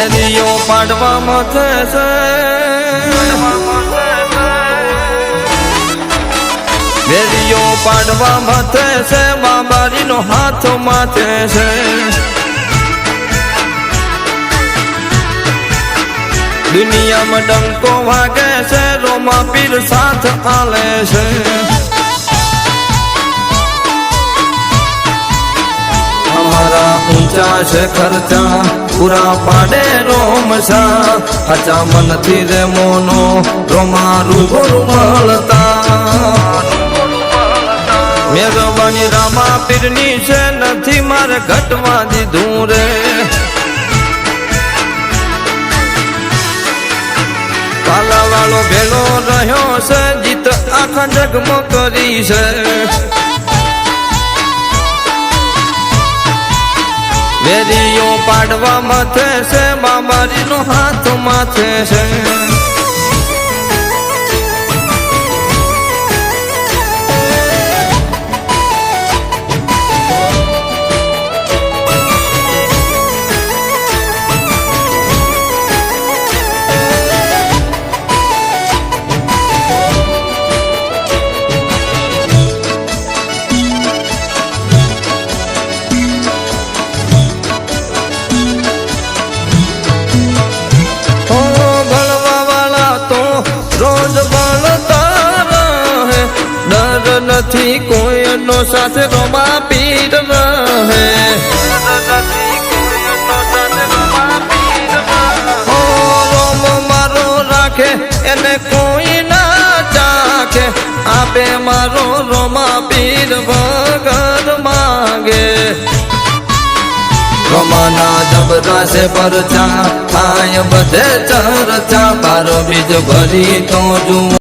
વેરીઓ પાડવામાં થશે વેરીઓ પાડવામાં થશે બાબારીનો હાથ માથે છે દુનિયામાં ડંકો વાગે છે રોમા પીર સાથ આલે છે અમારા ઊંચા છે ખર્ચા પૂરા પાડે રોમસા હચા મનથી રે મોનો રોમા રૂબરૂ મળતા મેરબાની રામા પીરની છે નથી મારે ઘટવા દીધું રે કાલા વાળો ભેળો રહ્યો છે જીત આખા જગમાં કરી છે વેરીઓ પાડવા માથે છે બાબારીનો હાથ માથે છે નથી કોઈનો સાથે રોમા પીર રહે રોમ મારો રાખે એને કોઈ ના ચાખે આપે મારો રોમા પીર વગર માગે રોમાના જબરા છે પરચા થાય બધે ચર્ચા બાર બીજ ભરી તો જુઓ